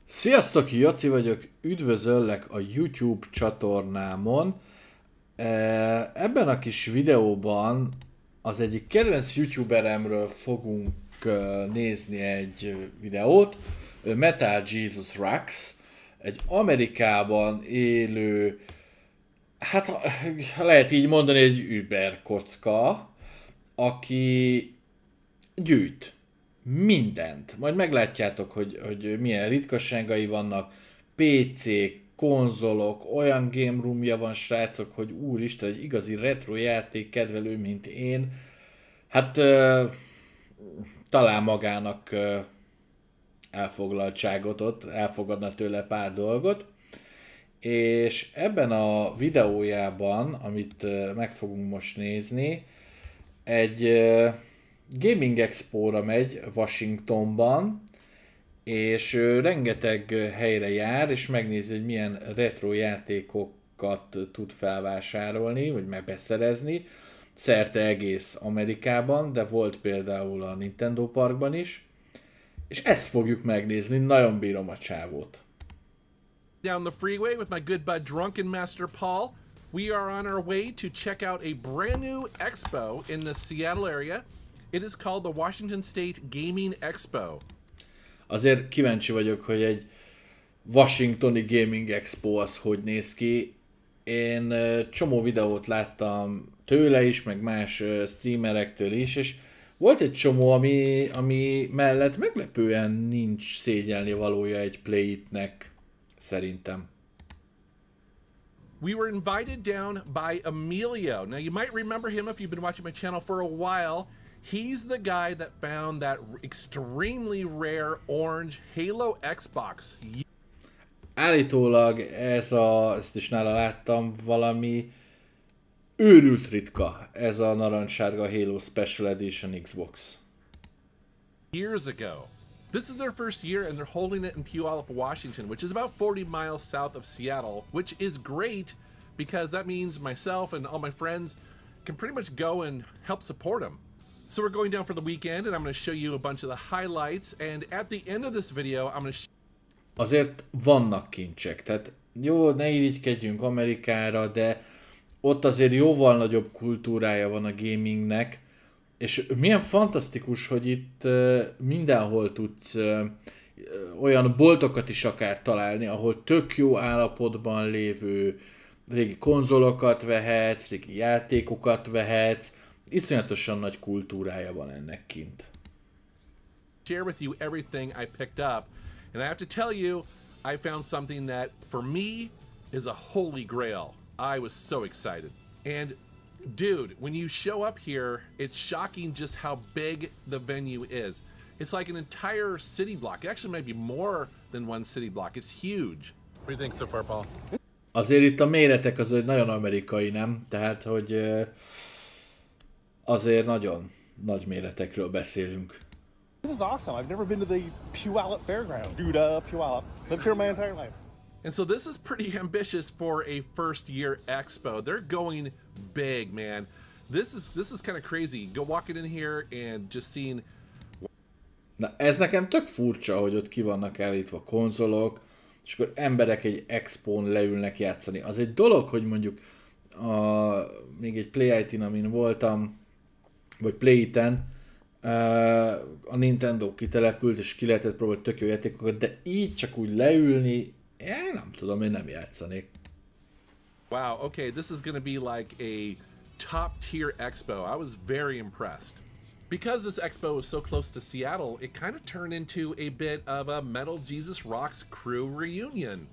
Sziasztok, Jaci vagyok, üdvözöllek a YouTube csatornámon. Ebben a kis videóban az egyik kedvenc YouTuberemről fogunk nézni egy videót. Metal Jesus Rux, egy Amerikában élő, hát lehet így mondani, egy über kocka, aki gyűjt mindent. Majd meglátjátok, hogy milyen ritkaságai vannak. PC, konzolok, olyan game roomja van, srácok, hogy úristen, egy igazi retro játék kedvelő, mint én. Hát talán magának elfoglaltságot ott, elfogadna tőle pár dolgot. És ebben a videójában, amit meg fogunk most nézni, egy Gaming Expo-ra megy Washingtonban, és rengeteg helyre jár, és megnézi, hogy milyen retro játékokat tud felvásárolni, vagy megbeszerezni, szerte egész Amerikában, de volt például a Nintendo Parkban is, és ezt fogjuk megnézni, nagyon bírom a csávót. Down the freeway with my good bud Drunken Master Paul. We are on our way to check out a brand new expo in the Seattle area. It is called the Washington State Gaming Expo. Azért kíváncsi vagyok, hogy egy Washingtoni Gaming Expo az hogy néz ki. Én csomó videót láttam tőle is, meg más streamerektől is, és volt egy csomó, ami mellett meglepően nincs szégyelni valója egy Play-It-nek, szerintem. We were invited down by Emilio. Now you might remember him if you've been watching my channel for a while. He's the guy that found that extremely rare orange Halo Xbox. Állítólag ezt is nála láttam, valami őrült ritka, ez a narancssárga Halo Special Edition Xbox. Years ago. This is their first year and they're holding it in Puyallup, Washington, which is about 40 miles south of Seattle, which is great because that means myself and all my friends can pretty much go and help support them. So we're going down for the weekend and I'm going to show you a bunch of the highlights, and at the end of this video I'm going to Azért vannak kincsek, tehát jó, ne irigykedjünk Amerikára, de ott azért jóval nagyobb kultúrája van a gamingnek, és milyen fantasztikus, hogy itt mindenhol tudsz olyan boltokat is akár találni, ahol tök jó állapotban lévő régi konzolokat vehetsz, régi játékokat vehetsz, iszonyatosan nagy kultúrája van ennek kint. share with you everything I picked up, and I have to tell you, I found something that for me is a holy grail. I was so excited. And dude, when you show up here, it's shocking just how big the venue is. It's like an entire city block. It actually might be more than one city block. It's huge. What do you think so far, Paul? Azért itt a méretek az nagyon amerikai, nem? Tehát, hogy azért nagyon nagy méretekről beszélünk. This is awesome. I've never been to the Puyallup Fairground. Dude, Puyallup. Lived here my entire life. And so this is pretty ambitious for a first year expo. They're going big, man. This is kind of crazy. Go walking in here and just seeing. Na ez nekem tök furcsa, hogy ott ki vannak állítva konzolok, és akkor emberek egy expón leülnek játszani. Az egy dolog, hogy mondjuk még egy Play-It-in, amin voltam, vagy Play-It-en, a Nintendo kitelepült, és ki lehetett próbálni tök jó játékokat, de így csak úgy leülni, én nem tudom, én nem játszanék. Wow, okay, this is going to be like a top tier expo. I was very impressed. Because this expo was so close to Seattle, it kind of turned into a bit of a Metal Jesus Rocks crew reunion.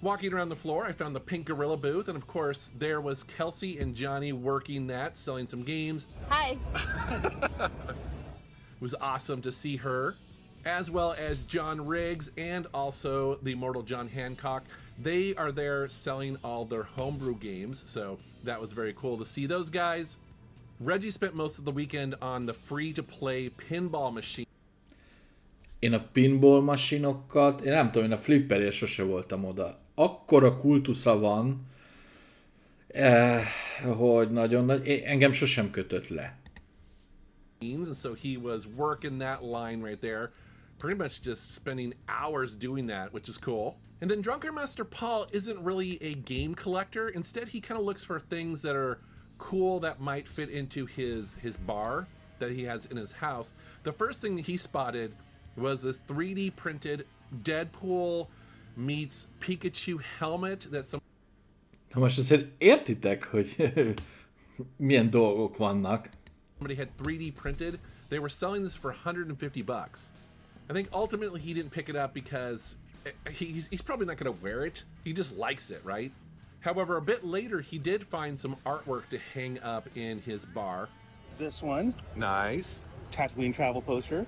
Walking around the floor, I found the Pink Gorilla booth, and of course, there was Kelsey and Johnny working that, selling some games. Hi. It was awesome to see her, as well as John Riggs and also the immortal John Hancock. They are there selling all their homebrew games, so that was very cool to see those guys. Reggie spent most of the weekend on the free-to-play pinball machine. Én a pinball masinokat, én nem tudom, én a flipperért sose voltam oda. Akkora kultusza van, hogy nagyon nagy, engem sosem kötött le. And so he was working that line right there. pretty much just spending hours doing that, which is cool. And then Drunken Master Paul isn't really a game collector. Instead, he kind of looks for things that are cool that might fit into his bar that he has in his house. The first thing he spotted was this 3D printed Deadpool meets Pikachu helmet that some... Na most azért értitek, hogy milyen dolgok vannak. Somebody had 3D printed. They were selling this for $150. I think ultimately he didn't pick it up because he's probably not going to wear it. He just likes it, right? However, a bit later, he did find some artwork to hang up in his bar. This one. Nice. Tatooine travel poster.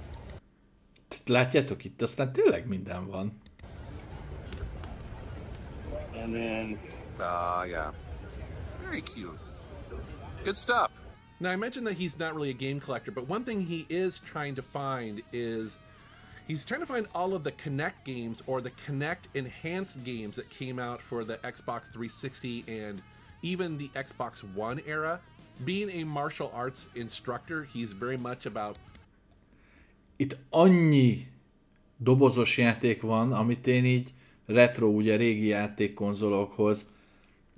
Látjátok, itt aztán tényleg minden van. And then... yeah. Very cute. Good stuff. Now, I mentioned that he's not really a game collector, but one thing he is trying to find is he's trying to find all of the Kinect games or the Kinect enhanced games that came out for the Xbox 360 and even the Xbox One era. Being a martial arts instructor, he's very much about... Itt annyi dobozos játék van, amit én így retro, ugye régi játékkonzolokhoz.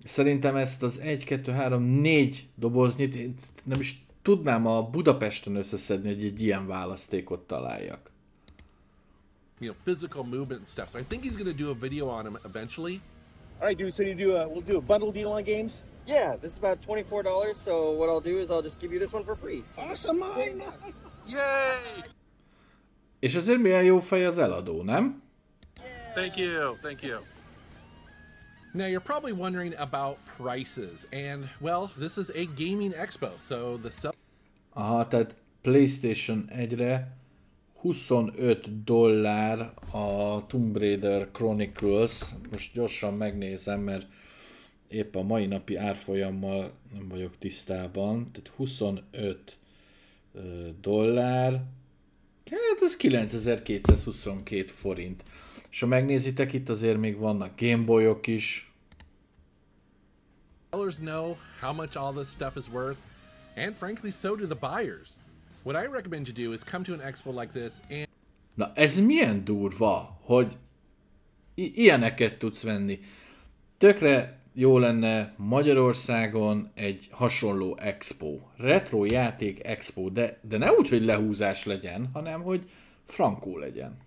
Szerintem ezt az 1, 2, 3, 4 doboznyit én nem is tudnám a Budapesten összeszedni, hogy egy ilyen választékot találjak. You know, physical movement and stuff. So I think he's going to do a video on him eventually. All right, dude. So we'll do a bundle deal on games. Yeah, this is about $24. So what I'll do is I'll just give you this one for free. Awesome, man. Nice. Yay! És azért milyen jó fej az eladó, nem? Thank you, thank you. Now you're probably wondering about prices, and well, this is a gaming expo, so the Aha, tehát PlayStation 1-re $25 a Tomb Raider Chronicles. Most gyorsan megnézem, mert épp a mai napi árfolyammal nem vagyok tisztában. Tehát $25. Hát ez 9222 forint. És ha megnézitek, itt azért még vannak Gameboyok is. sellers know how much all this stuff is worth, and frankly, so do the buyers. What I recommend you do is come to an expo like this and... Na ez milyen durva, hogy ilyeneket tudsz venni. Tökre jó lenne Magyarországon egy hasonló expo. Retro játék expo, de ne úgy, hogy lehúzás legyen, hanem hogy frankó legyen.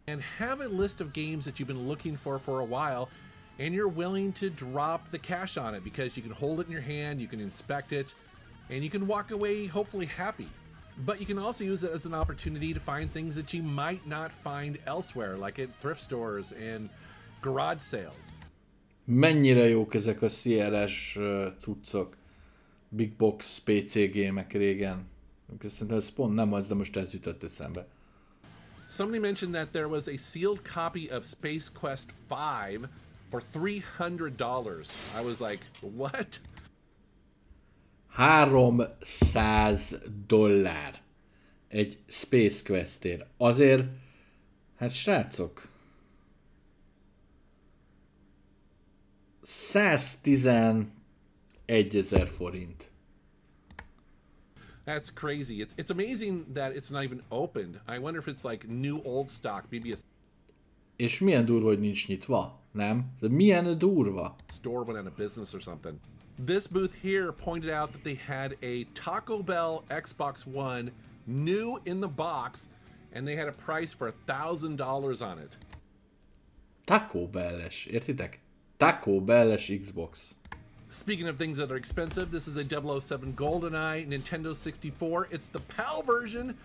And have a list of games that you've been looking for a while, and you're willing to drop the cash on it because you can hold it in your hand, you can inspect it, and you can walk away hopefully happy. But you can also use it as an opportunity to find things that you might not find elsewhere, like at thrift stores and garage sales. Mennyire jók ezek a CRS cuccok, Big Box PC gémek régen. Szerintem ez pont nem az, de most ez jutott eszembe. Somebody mentioned that there was a sealed copy of Space Quest 5 for $300. I was like, what? $300 egy Space Questért. Azért, hát srácok, 111 000 forint. That's crazy. It's amazing that it's not even opened. I wonder if it's like new old stock, maybe a És milyen durva, hogy nincs nyitva, nem? De milyen durva. store went out of business or something. This booth here pointed out that they had a Taco Bell Xbox One new in the box, and they had a price for $1,000 on it. Taco Bell-es, értitek? Taco Bell-es Xbox. Speaking of things that are expensive, this is a 007 GoldenEye Nintendo 64. It's the PAL version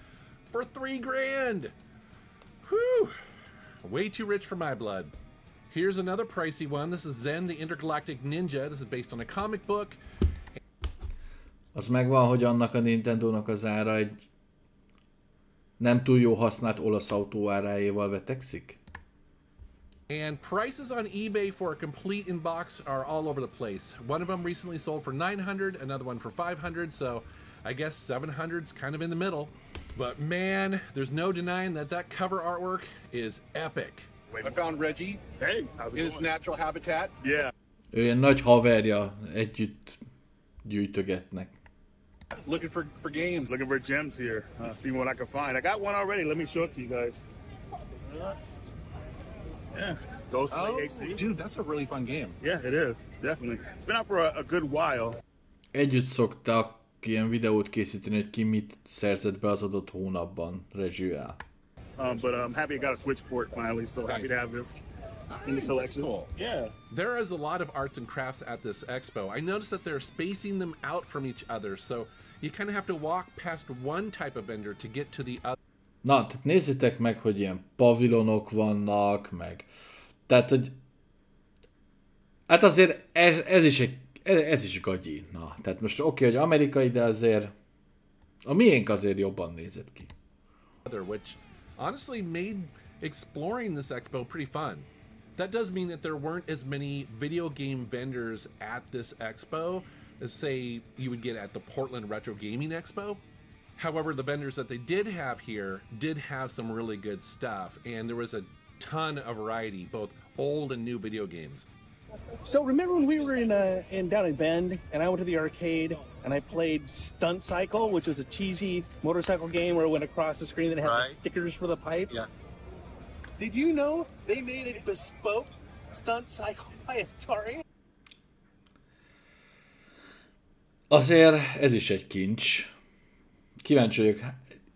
for $3,000. Whew. Way too rich for my blood. Here's another pricey one. This is Zen the Intergalactic Ninja. This is based on a comic book. Az megvan, hogy annak a Nintendónak az ára egy nem túl jó használt olasz autó árájéval vetekszik. And prices on eBay for a complete in-box are all over the place. One of them recently sold for $900, another one for $500, so I guess $700's kind of in the middle. But man, there's no denying that that cover artwork is epic. I found Reggie. Hey, how's it In his going? natural habitat. Yeah. Ő ilyen nagy haverja, együtt gyűjtögetnek. Looking for games. Looking for gems here. See what I can find. I got one already. Let me show it to you guys. Yeah. Ghost AC. Dude, that's a really fun game. Yeah, it is. Definitely. It's been out for a good while. Együtt szoktak ilyen videót készíteni, hogy ki mit szerzett be az adott hónapban, Reakció. But I'm happy I got a Switch port finally, so happy to have this in the collection. Cool. Yeah. There is a lot of arts and crafts at this expo. I noticed that they're spacing them out from each other, so you kind of have to walk past one type of vendor to get to the other. Na, tehát nézzétek meg, hogy ilyen pavilonok vannak, meg... Tehát, hogy... Hát azért ez is gagyi. Na, tehát most oké, hogy amerikai, de azért... A miénk azért jobban nézett ki. Which honestly made exploring this expo pretty fun. That does mean that there weren't as many video game vendors at this expo as, say, you would get at the Portland Retro Gaming Expo. However, the vendors that they did have here did have some really good stuff, and there was a ton of variety, both old and new video games. So remember when we were in down in Bend, and I went to the arcade and I played Stunt Cycle, which was a cheesy motorcycle game where it went across the screen that had the stickers for the pipes. Yeah. Did you know they made a bespoke Stunt Cycle by Atari? Azért ez is egy kincs. Kíváncsi vagyok.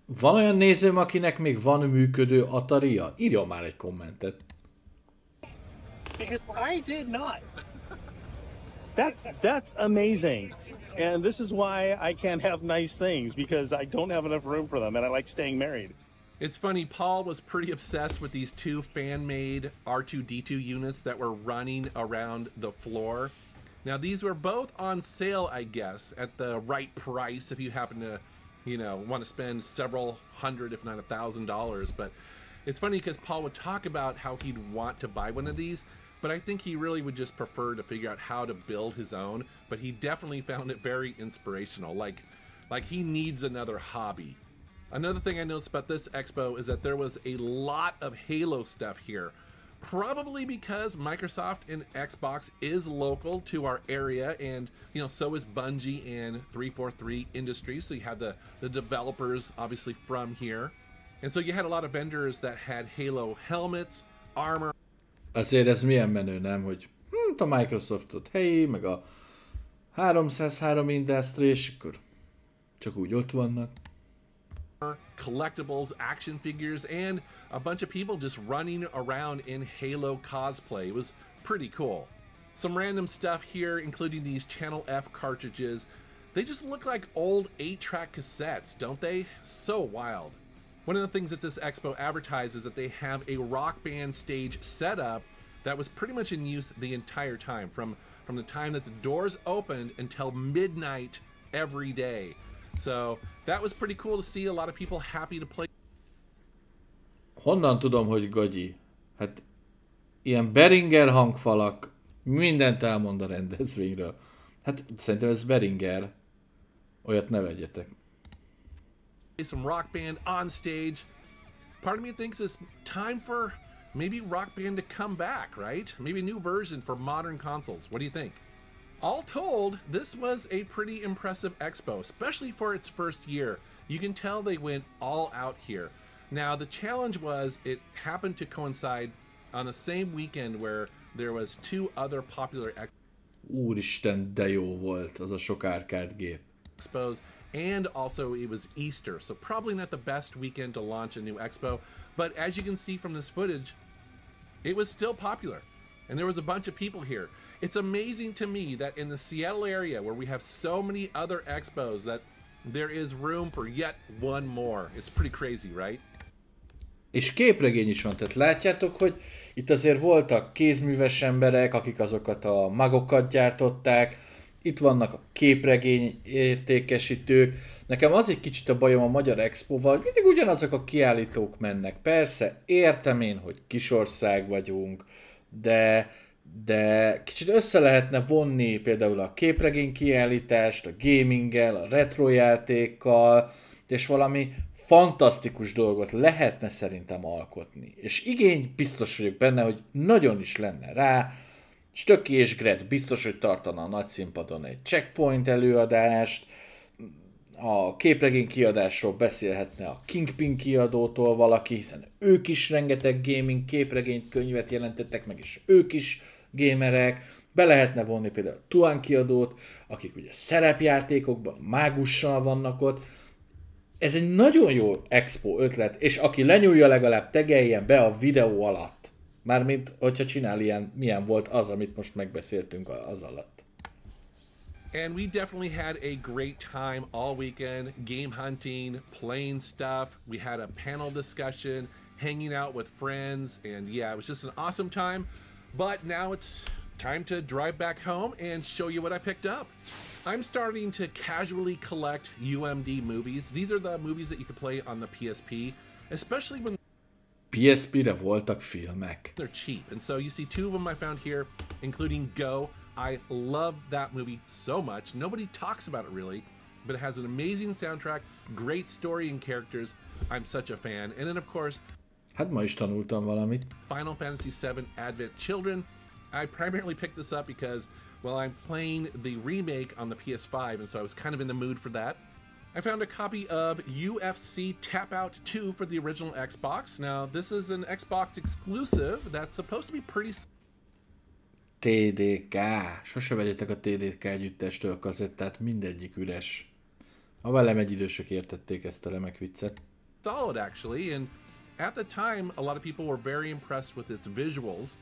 Van olyan nézőm, akinek még van működő Ataria? Írja már egy kommentet. Because I did not. That's amazing. And this is why I can't have nice things, because I don't have enough room for them, and I like staying married. It's funny, Paul was pretty obsessed with these two fan-made R2-D2 units that were running around the floor. Now, these were both on sale, I guess, at the right price if you happen to, you know, want to spend several hundred, if not $1,000. But it's funny because Paul would talk about how he'd want to buy one of these, but I think he really would just prefer to figure out how to build his own. But he definitely found it very inspirational. Like he needs another hobby. Another thing I noticed about this expo is that there was a lot of Halo stuff here. Probably because Microsoft and Xbox is local to our area, and you know, so is Bungie and 343 Industries. So you had the developers obviously from here. And so you had a lot of vendors that had Halo helmets, armor. Azért ez milyen menő, nem? Hogy a Microsoftot, hey, meg a 303 Industry, és akkor csak úgy ott vannak. Collectibles, action figures, and a bunch of people just running around in Halo cosplay. It was pretty cool. Some random stuff here, including these Channel F cartridges. They just look like old 8-track cassettes, don't they? So wild. One of the things that this expo advertises is that they have a rock band stage setup that was pretty much in use the entire time, from the time that the doors opened until midnight every day. So that was pretty cool to see. A lot of people happy to play. Honnan tudom, hogy gagyi? Hát ilyen Behringer hangfalak, mindent elmond a rendezvényről. Hát szerintem ez Behringer. Olyat ne vegyetek. Some Rock Band on stage. Part of me thinks it's time for maybe Rock Band to come back, right? Maybe a new version for modern consoles. What do you think? All told, this was a pretty impressive expo, especially for its first year. You can tell they went all out here. Now, the challenge was it happened to coincide on the same weekend where there was two other popular Úristen, de jó volt az a sok árkádgép. expos, and also it was Easter, so probably not the best weekend to launch a new expo. But as you can see from this footage, it was still popular, and there was a bunch of people here. It's amazing to me that in the Seattle area, where we have so many other expos, that there is room for yet one more. It's pretty crazy, right? És képregény is van, tehát látjátok, hogy itt azért voltak kézműves emberek, akik azokat a magokat gyártották, itt vannak a képregény értékesítők. Nekem az egy kicsit a bajom a Magyar Expóval, mindig ugyanazok a kiállítók mennek. Persze, értem én, hogy kisország vagyunk, de kicsit össze lehetne vonni például a képregény kiállítást, a gaminggel, a retrojátékkal, és valami fantasztikus dolgot lehetne szerintem alkotni. És igény biztos vagyok benne, hogy nagyon is lenne rá. Stöki és Gret biztos, hogy tartana a nagy színpadon egy checkpoint előadást. a képregény kiadásról beszélhetne a Kingpin kiadótól valaki, hiszen ők is rengeteg gaming képregényt, könyvet jelentettek meg, és ők is gamerek. Be lehetne vonni például a Tuan kiadót, akik ugye szerepjátékokban, mágussal vannak ott. Ez egy nagyon jó expo ötlet, és aki lenyúlja, legalább tegeljen be a videó alatt. Mármint, hogyha csinál ilyen, milyen volt az, amit most megbeszéltünk az alatt. And we definitely had a great time all weekend, game hunting, playing stuff. We had a panel discussion, hanging out with friends, and yeah, it was just an awesome time. But now it's time to drive back home and show you what I picked up. I'm starting to casually collect UMD movies. These are the movies that you can play on the PSP, especially when PSP-re voltak filmek. they're cheap. And so you see two of them I found here, including Go. I love that movie so much. Nobody talks about it really, but it has an amazing soundtrack, great story and characters. I'm such a fan. And then of course, Hát ma is tanultam valamit. Final Fantasy VII Advent Children. I primarily picked this up because, well, I'm playing the remake on the PS5, and so I was kind of in the mood for that. I found a copy of UFC Tap Out 2 for the original Xbox. Now, this is an Xbox exclusive that's supposed to be pretty... TDK. Sose vegyetek a TDK együttestől kazettát, mindegyik üres. A velem egy idősök értették ezt a remek viccet. solid, actually, and at the time, a lot of people were very impressed with its visuals.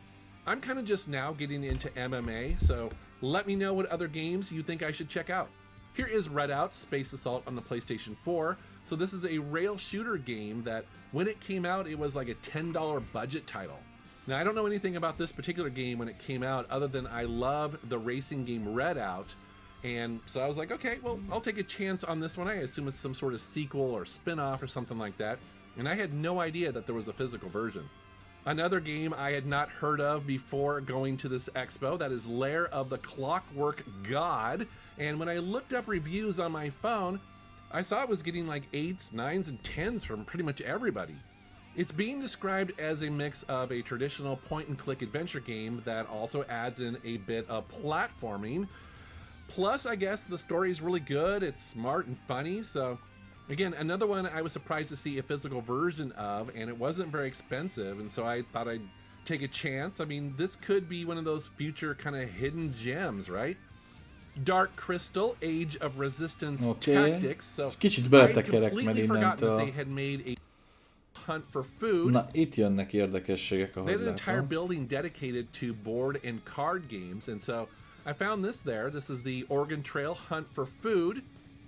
I'm kind of just now getting into MMA, so let me know what other games you think I should check out. Here is Redout Space Assault on the PlayStation 4. So this is a rail shooter game that when it came out, it was like a $10 budget title. Now, I don't know anything about this particular game when it came out other than I love the racing game Redout. And so I was like, okay, well, I'll take a chance on this one. I assume it's some sort of sequel or spin-off or something like that. And I had no idea that there was a physical version. Another game I had not heard of before going to this expo, that is Lair of the Clockwork God. And when I looked up reviews on my phone, I saw it was getting like 8s, 9s, and 10s from pretty much everybody. It's being described as a mix of a traditional point-and-click adventure game that also adds in a bit of platforming. Plus, I guess the story is really good, it's smart and funny, so again, another one I was surprised to see a physical version of, and it wasn't very expensive, and so I thought I'd take a chance. I mean, this could be one of those future kind of hidden gems, right? Dark Crystal, Age of Resistance Tactics. So kicsit I beletekerek, mert completely forgotten that they innentől... had made a hunt for food. Na, itt jönnek érdekességek, They ahogy had an entire látom. building dedicated to board and card games, and so I found this there. This is the Oregon Trail Hunt for Food.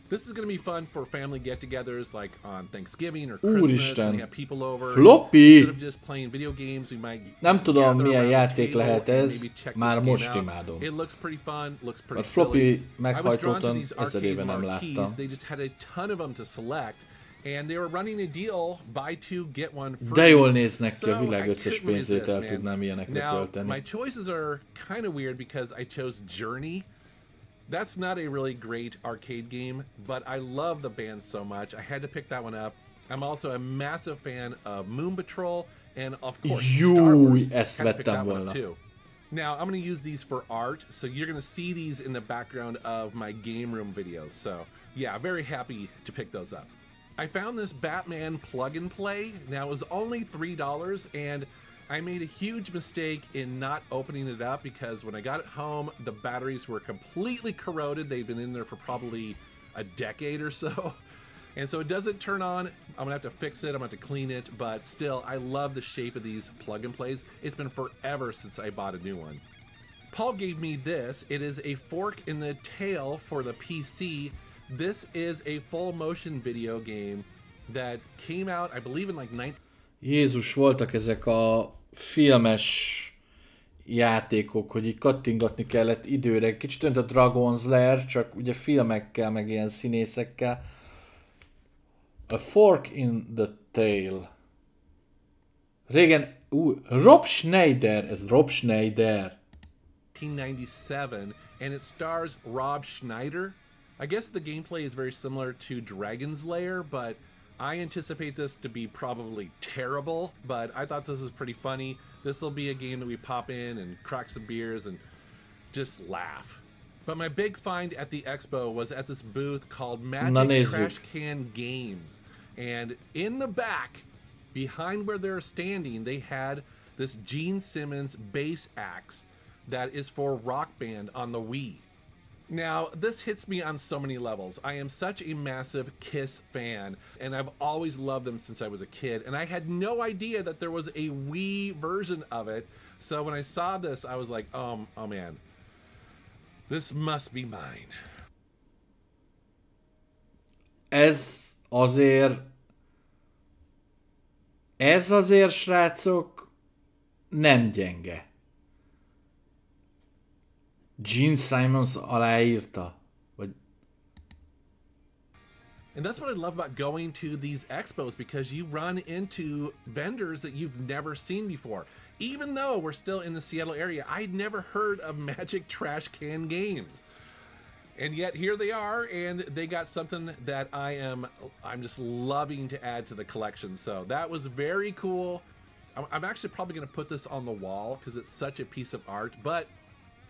This is going to be fun for family get-togethers, like on Thanksgiving or Christmas, Úristen. when we have people over. Floppy! Instead of just playing video games, we might Nem tudom, gather milyen around the játék table lehet and ez, maybe check már this game most out. imádom. It looks pretty fun, looks pretty A floppy silly. I was drawn to meghajtottan these 1000 arcade éve nem marquees. láttam. They just had a ton of them to select, and they were running a deal, buy two, get one free. De jól néznek ki, a So, világ I összes couldn't pénzét resist, el man. tudnám ilyenekre Now, költeni. my choices are kind of weird because I chose Journey. That's not a really great arcade game, but I love the band so much. I had to pick that one up. I'm also a massive fan of Moon Patrol and, of course, Star Wars. Ezt Had to pick vettem that one volna. up too. Now, I'm going to use these for art, so you're going to see these in the background of my game room videos. So, yeah, very happy to pick those up. I found this Batman plug and play. Now, it was only $3, and I made a huge mistake in not opening it up because when I got it home, the batteries were completely corroded. They've been in there for probably a decade or so. And so it doesn't turn on. I'm gonna have to fix it. I'm gonna have to clean it, but still, I love the shape of these plug and plays. It's been forever since I bought a new one. Paul gave me this. It is a fork in the tail for the PC. This is a full motion video game that came out, I believe, in like 19... Jézus, voltak ezek a filmes játékok, hogy így kattingatni kellett időre. Kicsit olyan a Dragon's Lair, csak ugye filmekkel, meg ilyen színészekkel. A Fork in the Tail. Régen, Rob Schneider, ez Rob Schneider. 1997, and it stars Rob Schneider. I guess the gameplay is very similar to Dragon's Lair, but I anticipate this to be probably terrible, but I thought this was pretty funny. This will be a game that we pop in and crack some beers and just laugh. But my big find at the expo was at this booth called Magic Trash Can Games. And in the back, behind where they're standing, they had this Gene Simmons bass axe that is for Rock Band on the Wii. Now, this hits me on so many levels. I am such a massive Kiss fan, and I've always loved them since I was a kid, and I had no idea that there was a Wii version of it. So when I saw this, I was like, oh man, this must be mine. Ez azért, srácok, nem gyenge. Gene Simmons aláírta. And that's what I love about going to these expos, because you run into vendors that you've never seen before. Even though we're still in the Seattle area, I'd never heard of Magic Trash Can Games. And yet here they are, and they got something that I'm just loving to add to the collection. So that was very cool. I'm actually probably going to put this on the wall because it's such a piece of art, but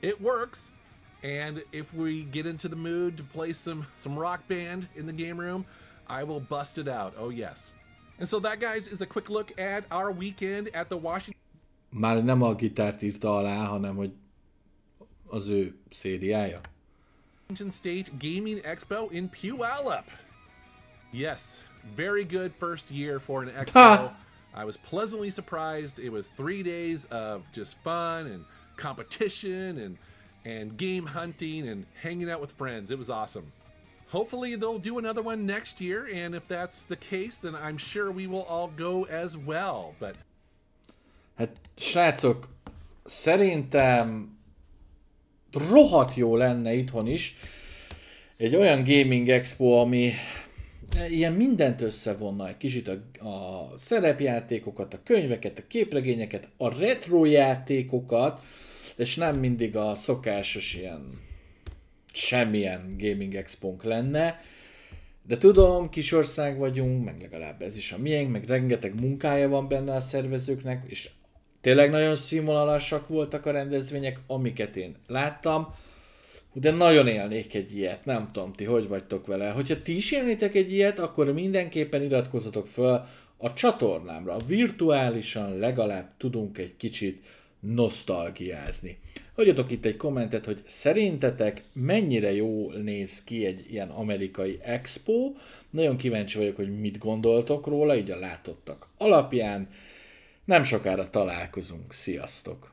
it works. And if we get into the mood to play some Rock Band in the game room, I will bust it out. Oh yes. And so that, guys, is a quick look at our weekend at the Washington. Már nem a gitárt írta alá, hanem hogy az ő szériája. State Gaming Expo in Puyallup. Yes, very good first year for an expo. I was pleasantly surprised. It was 3 days of just fun and competition and game hunting and hanging out with friends. It was awesome. Hopefully they'll do another one next year, and if that's the case, then I'm sure we will all go as well. But hát srácok, szerintem rohadt jó lenne itthon is egy olyan gaming expo, ami ilyen mindent összevonna, egy kicsit a szerepjátékokat, a könyveket, a képregényeket, a retro játékokat, és nem mindig a szokásos ilyen semmilyen gaming expónk lenne. De tudom, kis ország vagyunk, meg legalább ez is a miénk, meg rengeteg munkája van benne a szervezőknek, és tényleg nagyon színvonalasak voltak a rendezvények, amiket én láttam, de nagyon élnék egy ilyet, nem tudom, ti hogy vagytok vele. Hogyha ti is élnétek egy ilyet, akkor mindenképpen iratkozzatok fel a csatornámra. Virtuálisan legalább tudunk egy kicsit nosztalgiázni. Hagyjatok itt egy kommentet, hogy szerintetek mennyire jól néz ki egy ilyen amerikai expo. Nagyon kíváncsi vagyok, hogy mit gondoltok róla, így a látottak alapján. Nem sokára találkozunk. Sziasztok!